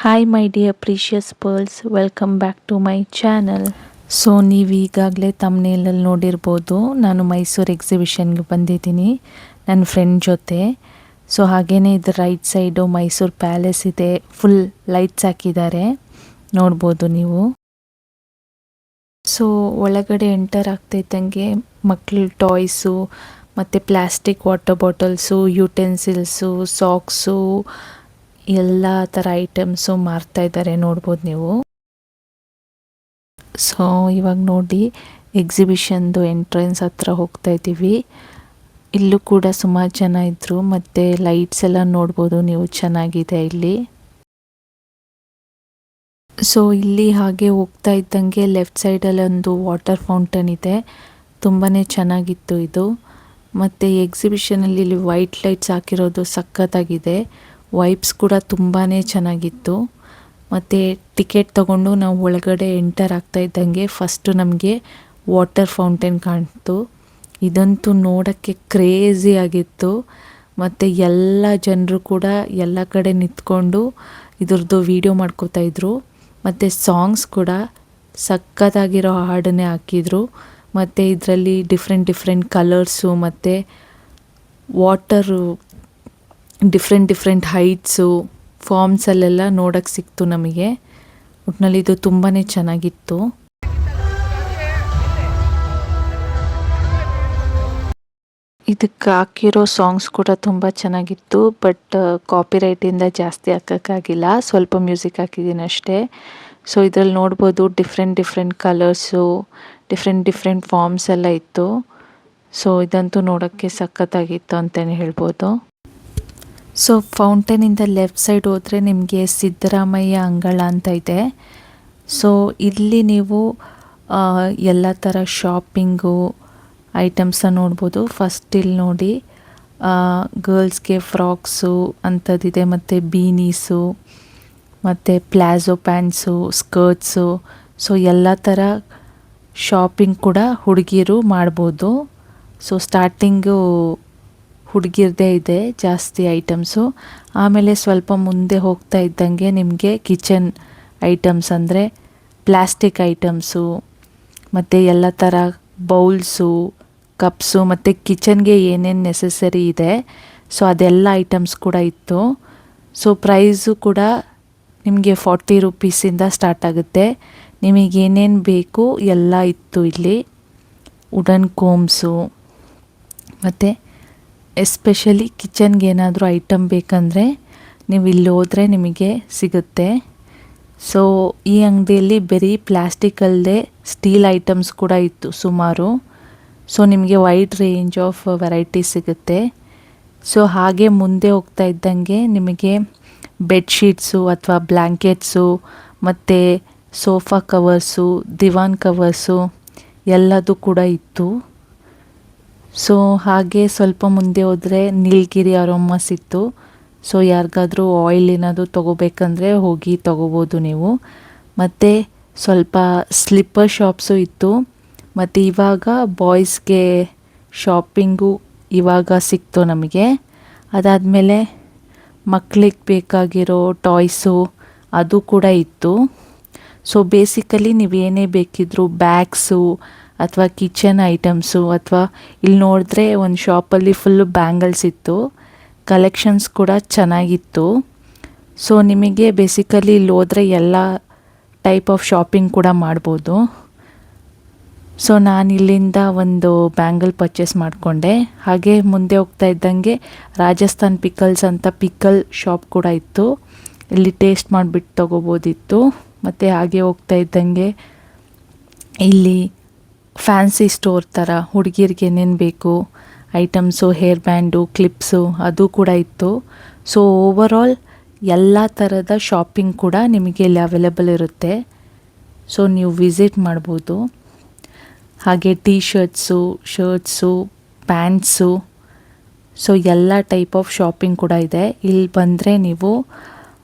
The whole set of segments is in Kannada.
Hi my dear precious pearls, welcome back to my channel. So ನೀವು ಈಗಾಗಲೇ ತಮ್ನೇಲಲ್ಲಿ ನೋಡಿರ್ಬೋದು, ನಾನು ಮೈಸೂರು ಎಕ್ಸಿಬಿಷನ್ಗೆ ಬಂದಿದ್ದೀನಿ ನನ್ನ ಫ್ರೆಂಡ್ ಜೊತೆ. ಸೊ ಹಾಗೆಯೇ ಇದು ರೈಟ್ ಸೈಡು ಮೈಸೂರು ಪ್ಯಾಲೇಸ್ ಇದೆ, ಫುಲ್ ಲೈಟ್ಸ್ ಹಾಕಿದ್ದಾರೆ, ನೋಡ್ಬೋದು ನೀವು. ಸೊ ಒಳಗಡೆ ಎಂಟರ್ ಆಗ್ತೈತಂಗೆ ಮಕ್ಕಳ ಟಾಯ್ಸು ಮತ್ತು ಪ್ಲಾಸ್ಟಿಕ್ ವಾಟರ್ ಬಾಟಲ್ಸು, ಯುಟೆನ್ಸಿಲ್ಸು, ಸಾಕ್ಸು, ಎಲ್ಲ ಥರ ಐಟಮ್ಸು ಮಾರ್ತಾಯಿದ್ದಾರೆ, ನೋಡ್ಬೋದು ನೀವು. ಸೊ ಇವಾಗ ನೋಡಿ ಎಕ್ಸಿಬಿಷನ್ದು ಎಂಟ್ರೆನ್ಸ್ ಹತ್ರ ಹೋಗ್ತಾ ಇದ್ದೀವಿ. ಇಲ್ಲೂ ಕೂಡ ಸುಮಾರು ಜನ ಇದ್ದರು, ಮತ್ತು ಲೈಟ್ಸ್ ಎಲ್ಲ ನೋಡ್ಬೋದು ನೀವು, ಚೆನ್ನಾಗಿದೆ ಇಲ್ಲಿ. ಸೊ ಇಲ್ಲಿ ಹಾಗೆ ಹೋಗ್ತಾ ಇದ್ದಂಗೆ ಲೆಫ್ಟ್ ಸೈಡಲ್ಲಿ ಒಂದು ವಾಟರ್ ಫೌಂಟನ್ ಇದೆ, ತುಂಬಾ ಚೆನ್ನಾಗಿತ್ತು ಇದು. ಮತ್ತು ಎಕ್ಸಿಬಿಷನಲ್ಲಿ ಇಲ್ಲಿ ವೈಟ್ ಲೈಟ್ಸ್ ಹಾಕಿರೋದು ಸಖತ್ತಾಗಿದೆ, ವೈಬ್ಸ್ ಕೂಡ ತುಂಬಾ ಚೆನ್ನಾಗಿತ್ತು. ಮತ್ತು ಟಿಕೆಟ್ ತೊಗೊಂಡು ನಾವು ಒಳಗಡೆ ಎಂಟರ್ ಆಗ್ತಾ ಇದ್ದಂಗೆ ಫಸ್ಟು ನಮಗೆ ವಾಟರ್ ಫೌಂಟೇನ್ ಕಾಣ್ತು. ಇದಂತೂ ನೋಡೋಕ್ಕೆ ಕ್ರೇಜಿ ಆಗಿತ್ತು. ಮತ್ತು ಎಲ್ಲ ಜನರು ಕೂಡ ಎಲ್ಲ ಕಡೆ ನಿಂತ್ಕೊಂಡು ಇದ್ರದ್ದು ವೀಡಿಯೋ ಮಾಡ್ಕೋತಾಯಿದ್ರು. ಮತ್ತು ಸಾಂಗ್ಸ್ ಕೂಡ ಸಖತ್ತಾಗಿರೋ ಹಾಡನ್ನೇ ಹಾಕಿದರು. ಮತ್ತು ಇದರಲ್ಲಿ ಡಿಫ್ರೆಂಟ್ ಕಲರ್ಸು ಮತ್ತು ವಾಟರು ಡಿಫ್ರೆಂಟ್ ಹೈಟ್ಸು ಫಾರ್ಮ್ಸಲ್ಲೆಲ್ಲ ನೋಡೋಕ್ಕೆ ಸಿಕ್ತು ನಮಗೆ. ಒಟ್ಟಿನಲ್ಲಿ ಇದು ತುಂಬಾ ಚೆನ್ನಾಗಿತ್ತು. ಇದಕ್ಕೆ ಹಾಕಿರೋ ಸಾಂಗ್ಸ್ ಕೂಡ ತುಂಬ ಚೆನ್ನಾಗಿತ್ತು, ಬಟ್ ಕಾಪಿರೈಟಿಂದ ಜಾಸ್ತಿ ಹಾಕೋಕ್ಕಾಗಿಲ್ಲ, ಸ್ವಲ್ಪ ಮ್ಯೂಸಿಕ್ ಹಾಕಿದ್ದೀನಿ ಅಷ್ಟೇ. ಸೊ ಇದರಲ್ಲಿ ನೋಡ್ಬೋದು ಡಿಫ್ರೆಂಟ್ ಕಲರ್ಸು, ಡಿಫ್ರೆಂಟ್ ಫಾರ್ಮ್ಸ್ ಎಲ್ಲ ಇತ್ತು. ಸೊ ಇದಂತೂ ನೋಡೋಕ್ಕೆ ಸಖತ್ತಾಗಿತ್ತು ಅಂತಲೇ ಹೇಳ್ಬೋದು. ಸೊ ಫೌಂಟೇನಿಂದ ಲೆಫ್ಟ್ ಸೈಡ್ ಹೋದರೆ ನಿಮಗೆ ಸಿದ್ದರಾಮಯ್ಯ ಅಂಗಳ ಅಂತ ಇದೆ. ಸೊ ಇಲ್ಲಿ ನೀವು ಎಲ್ಲ ಥರ ಶಾಪಿಂಗು ಐಟಮ್ಸನ್ನ ನೋಡ್ಬೋದು. ಫಸ್ಟ್ ಇಲ್ಲಿ ನೋಡಿ ಗರ್ಲ್ಸ್ಗೆ ಫ್ರಾಕ್ಸು ಅಂಥದ್ದಿದೆ, ಮತ್ತು ಬೀನೀಸು, ಮತ್ತು ಪ್ಲಾಜೋ ಪ್ಯಾಂಟ್ಸು, ಸ್ಕರ್ಟ್ಸು. ಸೊ ಎಲ್ಲ ಥರ ಶಾಪಿಂಗ್ ಕೂಡ ಹುಡುಗಿಯರು ಮಾಡ್ಬೋದು. ಸೊ ಸ್ಟಾರ್ಟಿಂಗು ಹುಡುಗಿರದೇ ಇದೆ ಜಾಸ್ತಿ ಐಟಮ್ಸು. ಆಮೇಲೆ ಸ್ವಲ್ಪ ಮುಂದೆ ಹೋಗ್ತಾ ಇದ್ದಂಗೆ ನಿಮಗೆ ಕಿಚನ್ ಐಟಮ್ಸ್ ಅಂದರೆ ಪ್ಲಾಸ್ಟಿಕ್ ಐಟಮ್ಸು, ಮತ್ತು ಎಲ್ಲ ಥರ ಬೌಲ್ಸು, ಕಪ್ಸು, ಮತ್ತು ಕಿಚನ್ಗೆ ಏನೇನು ನೆಸೆಸರಿ ಇದೆ ಸೊ ಅದೆಲ್ಲ ಐಟಮ್ಸ್ ಕೂಡ ಇತ್ತು. ಸೊ ಪ್ರೈಸು ಕೂಡ ನಿಮಗೆ 40 ರೂಪೀಸಿಂದ ಸ್ಟಾರ್ಟ್ ಆಗುತ್ತೆ. ನಿಮಗೇನೇನು ಬೇಕು ಎಲ್ಲ ಇತ್ತು ಇಲ್ಲಿ. ವುಡನ್ ಕೋಮ್ಸು, ಮತ್ತು ಎಸ್ಪೆಷಲಿ ಕಿಚನ್ಗೆ ಏನಾದರೂ ಐಟಮ್ ಬೇಕಂದರೆ ನೀವು ಇಲ್ಲಿ ಹೋದರೆ ನಿಮಗೆ ಸಿಗುತ್ತೆ. ಸೊ ಈ ಅಂಗಡಿಯಲ್ಲಿ ಬರೀ ಪ್ಲಾಸ್ಟಿಕ್ ಅಲ್ಲದೆ ಸ್ಟೀಲ್ ಐಟಮ್ಸ್ ಕೂಡ ಇತ್ತು ಸುಮಾರು. ಸೊ ನಿಮಗೆ ವೈಡ್ ರೇಂಜ್ ಆಫ್ ವೆರೈಟೀಸ್ ಸಿಗುತ್ತೆ. ಸೊ ಹಾಗೆ ಮುಂದೆ ಹೋಗ್ತಾ ಇದ್ದಂಗೆ ನಿಮಗೆ ಬೆಡ್ಶೀಟ್ಸು ಅಥವಾ ಬ್ಲ್ಯಾಂಕೆಟ್ಸು, ಮತ್ತು ಸೋಫಾ ಕವರ್ಸು, ದಿವಾನ್ ಕವರ್ಸು ಎಲ್ಲದೂ ಕೂಡ ಇತ್ತು. ಸೊ ಹಾಗೆ ಸ್ವಲ್ಪ ಮುಂದೆ ಹೋದರೆ ನೀಲಗಿರಿ ಅರೋಮಾಸ್ ಇತ್ತು. ಸೊ ಯಾರಿಗಾದರೂ ಆಯಿಲ್ ಏನಾದರೂ ತೊಗೋಬೇಕಂದ್ರೆ ಹೋಗಿ ತೊಗೋಬೋದು ನೀವು. ಮತ್ತು ಸ್ವಲ್ಪ ಸ್ಲಿಪ್ಪರ್ ಶಾಪ್ಸು ಇತ್ತು. ಮತ್ತು ಇವಾಗ ಬಾಯ್ಸ್ಗೆ ಶಾಪಿಂಗು ಇವಾಗ ಸಿಕ್ತು ನಮಗೆ. ಅದಾದಮೇಲೆ ಮಕ್ಕಳಿಗೆ ಬೇಕಾಗಿರೋ ಟಾಯ್ಸು ಅದು ಕೂಡ ಇತ್ತು. ಸೊ ಬೇಸಿಕಲಿ ನೀವೇನೇ ಬೇಕಿದ್ದರೂ ಬ್ಯಾಗ್ಸು ಅಥವಾ ಕಿಚನ್ ಐಟಮ್ಸು, ಅಥವಾ ಇಲ್ಲಿ ನೋಡಿದ್ರೆ ಒಂದು ಶಾಪಲ್ಲಿ ಫುಲ್ಲು ಬ್ಯಾಂಗಲ್ಸ್ ಇತ್ತು, ಕಲೆಕ್ಷನ್ಸ್ ಕೂಡ ಚೆನ್ನಾಗಿತ್ತು. ಸೊ ನಿಮಗೆ ಬೇಸಿಕಲಿ ಇಲ್ಲಿ ಹೋದರೆ ಎಲ್ಲ ಟೈಪ್ ಆಫ್ ಶಾಪಿಂಗ್ ಕೂಡ ಮಾಡ್ಬೋದು. ಸೊ ನಾನು ಇಲ್ಲಿಂದ ಒಂದು ಬ್ಯಾಂಗಲ್ ಪರ್ಚೇಸ್ ಮಾಡಿಕೊಂಡೆ. ಹಾಗೆ ಮುಂದೆ ಹೋಗ್ತಾ ಇದ್ದಂಗೆ ರಾಜಸ್ಥಾನ್ ಪಿಕಲ್ಸ್ ಅಂತ ಪಿಕಲ್ ಶಾಪ್ ಕೂಡ ಇತ್ತು, ಇಲ್ಲಿ ಟೇಸ್ಟ್ ಮಾಡಿಬಿಟ್ಟು ತೊಗೋಬೋದಿತ್ತು. ಮತ್ತು ಹಾಗೆ ಹೋಗ್ತಾ ಇದ್ದಂಗೆ ಇಲ್ಲಿ ಫ್ಯಾನ್ಸಿ ಸ್ಟೋರ್ ಥರ ಹುಡುಗಿರಿಗೆ ಏನೇನು ಬೇಕು ಐಟಮ್ಸು, ಹೇರ್ ಬ್ಯಾಂಡು, ಕ್ಲಿಪ್ಸು ಅದು ಕೂಡ ಇತ್ತು. ಸೊ ಓವರಾಲ್ ಎಲ್ಲ ಥರದ ಶಾಪಿಂಗ್ ಕೂಡ ನಿಮಗೆ ಇಲ್ಲಿ ಅವೈಲೇಬಲ್ ಇರುತ್ತೆ. ಸೊ ನೀವು ವಿಸಿಟ್ ಮಾಡ್ಬೋದು. ಹಾಗೆ ಶರ್ಟ್ಸು, ಪ್ಯಾಂಟ್ಸು, ಸೊ ಎಲ್ಲ ಟೈಪ್ ಆಫ್ ಶಾಪಿಂಗ್ ಕೂಡ ಇದೆ. ಇಲ್ಲಿ ಬಂದರೆ ನೀವು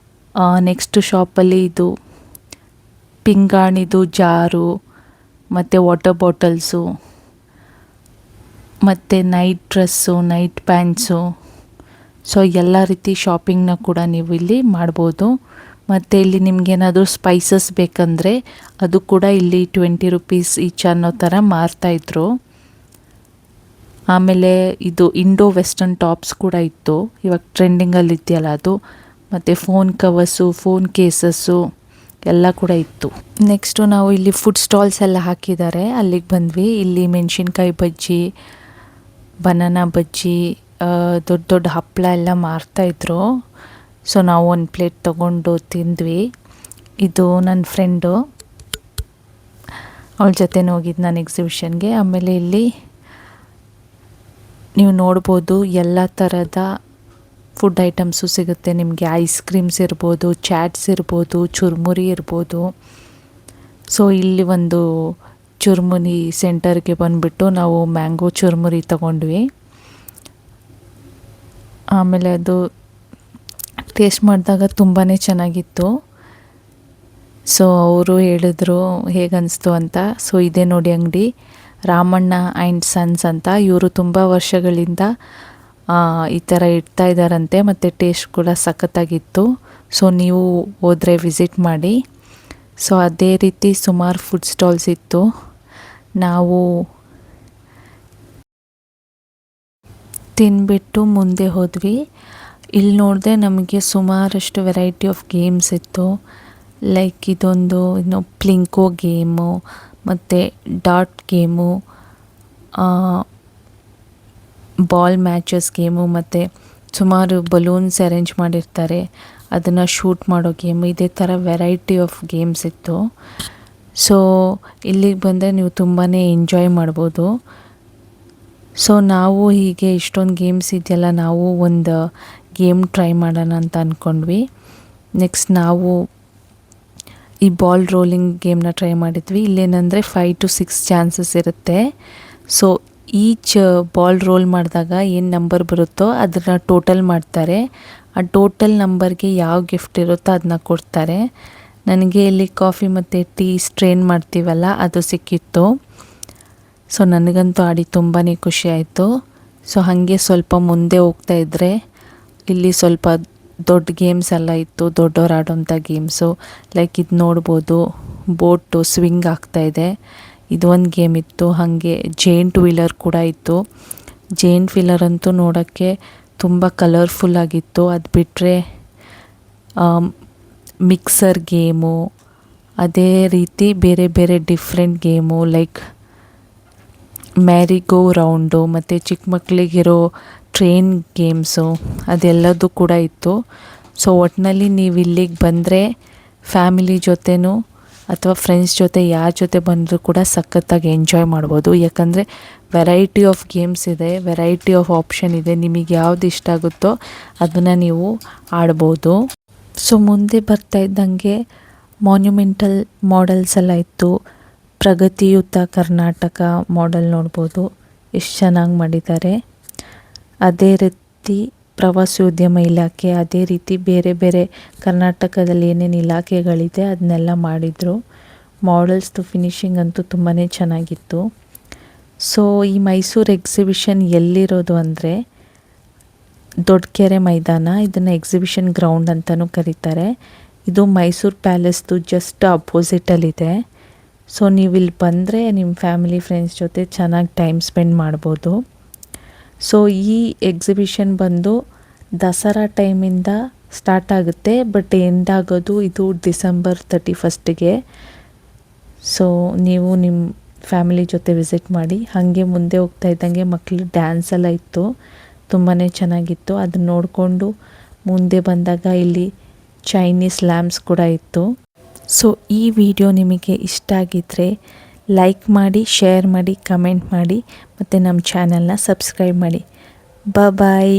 ನೆಕ್ಸ್ಟ್ ಶಾಪಲ್ಲಿ ಇದು ಪಿಂಗಾಣಿದು ಜಾರು, ಮತ್ತು ವಾಟರ್ ಬಾಟಲ್ಸು, ಮತ್ತು night dress, night pants, so ಎಲ್ಲ ರೀತಿ ಶಾಪಿಂಗ್ನ ಕೂಡ ನೀವು ಇಲ್ಲಿ ಮಾಡ್ಬೋದು. ಮತ್ತು ಇಲ್ಲಿ ನಿಮಗೇನಾದರೂ ಸ್ಪೈಸಸ್ ಬೇಕಂದರೆ ಅದು ಕೂಡ ಇಲ್ಲಿ 20 ರುಪೀಸ್ ಈಚ್ ಅನ್ನೋ ಥರ ಮಾರ್ತಾಯಿದ್ರು. ಆಮೇಲೆ ಇದು ಇಂಡೋ ವೆಸ್ಟರ್ನ್ ಟಾಪ್ಸ್ ಕೂಡ ಇತ್ತು, ಇವಾಗ ಟ್ರೆಂಡಿಂಗಲ್ಲಿ ಇದೆಯಲ್ಲ ಅದು. ಮತ್ತು ಫೋನ್ ಕವರ್ಸು, ಫೋನ್ ಕೇಸಸ್ಸು ಎಲ್ಲ ಕೂಡ ಇತ್ತು. ನೆಕ್ಸ್ಟು ನಾವು ಇಲ್ಲಿ ಫುಡ್ ಸ್ಟಾಲ್ಸ್ ಎಲ್ಲ ಹಾಕಿದ್ದಾರೆ, ಅಲ್ಲಿಗೆ ಬಂದ್ವಿ. ಇಲ್ಲಿ ಮೆಣಸಿನ್ಕಾಯಿ ಬಜ್ಜಿ, ಬನಾನಾ ಬಜ್ಜಿ, ದೊಡ್ಡ ದೊಡ್ಡ ಹಪ್ಪಳ ಎಲ್ಲ ಮಾರ್ತಾಯಿದ್ರು. ಸೊ ನಾವು ಒಂದು ಪ್ಲೇಟ್ ತೊಗೊಂಡು ತಿಂದ್ವಿ. ಇದು ನನ್ನ ಫ್ರೆಂಡು, ಅವಳ ಜೊತೆ ಹೋಗಿದ್ದು ನಾನು ಎಕ್ಸಿಬಿಷನ್ಗೆ. ಆಮೇಲೆ ಇಲ್ಲಿ ನೀವು ನೋಡ್ಬೋದು ಎಲ್ಲ ಥರದ ಫುಡ್ ಐಟಮ್ಸು ಸಿಗುತ್ತೆ ನಿಮಗೆ. ಐಸ್ ಕ್ರೀಮ್ಸ್ ಇರ್ಬೋದು, ಚಾಟ್ಸ್ ಇರ್ಬೋದು, ಚುರುಮುರಿ ಇರ್ಬೋದು. ಸೊ ಇಲ್ಲಿ ಒಂದು ಚುರುಮುರಿ ಸೆಂಟರ್ಗೆ ಬಂದುಬಿಟ್ಟು ನಾವು ಮ್ಯಾಂಗೋ ಚುರುಮುರಿ ತೊಗೊಂಡ್ವಿ. ಆಮೇಲೆ ಅದು ಟೇಸ್ಟ್ ಮಾಡಿದಾಗ ತುಂಬಾ ಚೆನ್ನಾಗಿತ್ತು. ಸೊ ಅವರು ಹೇಳಿದ್ರು ಹೇಗನ್ನಿಸ್ತು ಅಂತ. ಸೊ ಇದೇ ನೋಡಿ ಅಂಗಡಿ, ರಾಮಣ್ಣ ಆ್ಯಂಡ್ ಸನ್ಸ್ ಅಂತ. ಇವರು ತುಂಬ ವರ್ಷಗಳಿಂದ ಈ ಥರ ಇಡ್ತಾ ಇದ್ದಾರಂತೆ, ಮತ್ತು ಟೇಸ್ಟ್ ಕೂಡ ಸಖತ್ತಾಗಿತ್ತು. ಸೊ ನೀವು ಹೋದರೆ ವಿಸಿಟ್ ಮಾಡಿ. ಸೊ ಅದೇ ರೀತಿ ಸುಮಾರು ಫುಡ್ ಸ್ಟಾಲ್ಸ್ ಇತ್ತು. ನಾವು ತಿಂದ್ಬಿಟ್ಟು ಮುಂದೆ ಹೋದ್ವಿ. ಇಲ್ಲಿ ನೋಡಿದೆ ನಮಗೆ ಸುಮಾರಷ್ಟು ವೆರೈಟಿ ಆಫ್ ಗೇಮ್ಸ್ ಇತ್ತು. ಲೈಕ್ ಇದೊಂದು ಪ್ಲಿಂಕೋ ಗೇಮು, ಮತ್ತು dot game, ball matches game, ಮತ್ತು ಸುಮಾರು ಬಲೂನ್ಸ್ ಅರೇಂಜ್ ಮಾಡಿರ್ತಾರೆ, ಅದನ್ನು ಶೂಟ್ ಮಾಡೋ ಗೇಮು. ಇದೇ ಥರ ವೆರೈಟಿ ಆಫ್ ಗೇಮ್ಸ್ ಇತ್ತು. ಸೊ ಇಲ್ಲಿಗೆ ಬಂದರೆ ನೀವು ತುಂಬಾ ಎಂಜಾಯ್ ಮಾಡ್ಬೋದು. ಸೊ ನಾವು ಹೀಗೆ ಇಷ್ಟೊಂದು ಗೇಮ್ಸ್ ಇದೆಯಲ್ಲ, ನಾವು ಒಂದು ಗೇಮ್ ಟ್ರೈ ಮಾಡೋಣ ಅಂತ ಅಂದ್ಕೊಂಡ್ವಿ. ನೆಕ್ಸ್ಟ್ ನಾವು ಈ ಬಾಲ್ ರೋಲಿಂಗ್ ಗೇಮ್ನ ಟ್ರೈ ಮಾಡಿದ್ವಿ. ಇಲ್ಲೇನಂದರೆ 5 to 6 ಚಾನ್ಸಸ್ ಇರುತ್ತೆ. ಸೊ ಈಚ್ ಬಾಲ್ ರೋಲ್ ಮಾಡಿದಾಗ ಏನು ನಂಬರ್ ಬರುತ್ತೋ ಅದನ್ನು ಟೋಟಲ್ ಮಾಡ್ತಾರೆ. ಆ ಟೋಟಲ್ ನಂಬರ್ಗೆ ಯಾವ ಗಿಫ್ಟ್ ಇರುತ್ತೋ ಅದನ್ನ ಕೊಡ್ತಾರೆ. ನನಗೆ ಇಲ್ಲಿ ಕಾಫಿ ಮತ್ತು ಟೀ ಸ್ಟ್ರೇನ್ ಮಾಡ್ತೀವಲ್ಲ ಅದು ಸಿಕ್ಕಿತ್ತು. ಸೊ ನನಗಂತೂ ಆಡಿ ತುಂಬಾ ಖುಷಿ ಆಯಿತು. ಸೊ ಹಾಗೆ ಸ್ವಲ್ಪ ಮುಂದೆ ಹೋಗ್ತಾ ಇದ್ದರೆ ಇಲ್ಲಿ ಸ್ವಲ್ಪ ದೊಡ್ಡ ಗೇಮ್ಸ್ ಎಲ್ಲ ಇತ್ತು, ದೊಡ್ಡವ್ರು ಆಡೋಂಥ ಗೇಮ್ಸು. ಲೈಕ್ ಇದು ನೋಡ್ಬೋದು, ಬೋಟು ಸ್ವಿಂಗ್ ಆಗ್ತಾಯಿದೆ, ಇದು ಒಂದು ಗೇಮ್ ಇತ್ತು. ಹಾಗೆ ಜೇಂಟ್ ವೀಲರ್ ಕೂಡ ಇತ್ತು. ಜೇಂಟ್ ವೀಲರ್ ಅಂತೂ ನೋಡೋಕ್ಕೆ ತುಂಬ ಕಲರ್ಫುಲ್ಲಾಗಿತ್ತು. ಅದು ಬಿಟ್ಟರೆ ಮಿಕ್ಸರ್ ಗೇಮು, ಅದೇ ರೀತಿ ಬೇರೆ ಬೇರೆ ಡಿಫ್ರೆಂಟ್ ಗೇಮು ಲೈಕ್ ಮ್ಯಾರಿಗೋ ರೌಂಡು, ಮತ್ತು ಚಿಕ್ಕ ಮಕ್ಕಳಿಗಿರೋ ಟ್ರೈನ್ ಗೇಮ್ಸು ಅದೆಲ್ಲದೂ ಕೂಡ ಇತ್ತು. ಸೊ ಒಟ್ಟಿನಲ್ಲಿ ನೀವು ಇಲ್ಲಿಗೆ ಬಂದರೆ ಫ್ಯಾಮಿಲಿ ಜೊತೆನೂ ಅಥವಾ ಫ್ರೆಂಡ್ಸ್ ಜೊತೆ ಯಾರ ಜೊತೆ ಬಂದರೂ ಕೂಡ ಸಖತ್ತಾಗಿ ಎಂಜಾಯ್ ಮಾಡ್ಬೋದು. ಯಾಕಂದರೆ ವೆರೈಟಿ ಆಫ್ ಗೇಮ್ಸ್ ಇದೆ, ವೆರೈಟಿ ಆಫ್ ಆಪ್ಷನ್ ಇದೆ. ನಿಮಗೆ ಯಾವ್ದು ಇಷ್ಟ ಆಗುತ್ತೋ ಅದನ್ನು ನೀವು ಆಡ್ಬೋದು. ಸೊ ಮುಂದೆ ಬರ್ತಾ ಇದ್ದಂಗೆ ಮಾನ್ಯುಮೆಂಟಲ್ ಮಾಡೆಲ್ಸ್ ಎಲ್ಲ ಇತ್ತು. ಪ್ರಗತಿಯುತ ಕರ್ನಾಟಕ ಮಾಡೆಲ್ ನೋಡ್ಬೋದು, ಎಷ್ಟು ಚೆನ್ನಾಗಿ ಮಾಡಿದ್ದಾರೆ. ಅದೇ ರೀತಿ ಪ್ರವಾಸೋದ್ಯಮ ಇಲಾಖೆ, ಅದೇ ರೀತಿ ಬೇರೆ ಬೇರೆ ಕರ್ನಾಟಕದಲ್ಲಿ ಏನೇನು ಇಲಾಖೆಗಳಿದೆ ಅದನ್ನೆಲ್ಲ ಮಾಡಿದರು. ಮಾಡೆಲ್ಸ್ದು ಫಿನಿಶಿಂಗ್ ಅಂತೂ ತುಂಬಾ ಚೆನ್ನಾಗಿತ್ತು. ಸೊ ಈ ಮೈಸೂರು ಎಕ್ಸಿಬಿಷನ್ ಎಲ್ಲಿರೋದು ಅಂದರೆ ದೊಡ್ಡಕೆರೆ ಮೈದಾನ, ಇದನ್ನು ಎಕ್ಸಿಬಿಷನ್ ಗ್ರೌಂಡ್ ಅಂತಲೂ ಕರೀತಾರೆ. ಇದು ಮೈಸೂರು ಪ್ಯಾಲೇಸ್ದು ಜಸ್ಟ್ ಅಪೋಸಿಟಲ್ಲಿದೆ. ಸೊ ನೀವು ಇಲ್ಲಿ ಬಂದರೆ ನಿಮ್ಮ ಫ್ಯಾಮಿಲಿ ಫ್ರೆಂಡ್ಸ್ ಜೊತೆ ಚೆನ್ನಾಗಿ ಟೈಮ್ ಸ್ಪೆಂಡ್ ಮಾಡ್ಬೋದು. ಸೊ ಈ ಎಕ್ಸಿಬಿಷನ್ ಬಂದು ದಸರಾ ಟೈಮಿಂದ ಸ್ಟಾರ್ಟ್ ಆಗುತ್ತೆ, ಬಟ್ ಎಂಡ್ ಆಗೋದು ಇದು ಡಿಸೆಂಬರ್ 31ಗೆ. ಸೊ ನೀವು ನಿಮ್ಮ ಫ್ಯಾಮಿಲಿ ಜೊತೆ ವಿಸಿಟ್ ಮಾಡಿ. ಹಾಗೆ ಮುಂದೆ ಹೋಗ್ತಾ ಇದ್ದಂಗೆ ಮಕ್ಕಳು ಡ್ಯಾನ್ಸ್ ಎಲ್ಲ ಇತ್ತು, ತುಂಬಾ ಚೆನ್ನಾಗಿತ್ತು. ಅದನ್ನ ನೋಡಿಕೊಂಡು ಮುಂದೆ ಬಂದಾಗ ಇಲ್ಲಿ ಚೈನೀಸ್ ಲ್ಯಾಂಪ್ಸ್ ಕೂಡ ಇತ್ತು. ಸೊ ಈ ವಿಡಿಯೋ ನಿಮಗೆ ಇಷ್ಟ ಆಗಿದ್ದರೆ ಲೈಕ್ ಮಾಡಿ, ಶೇರ್ ಮಾಡಿ, ಕಮೆಂಟ್ ಮಾಡಿ, ಮತ್ತು ನಮ್ಮ ಚಾನಲ್ನ ಸಬ್ಸ್ಕ್ರೈಬ್ ಮಾಡಿ. ಬಾಯ್.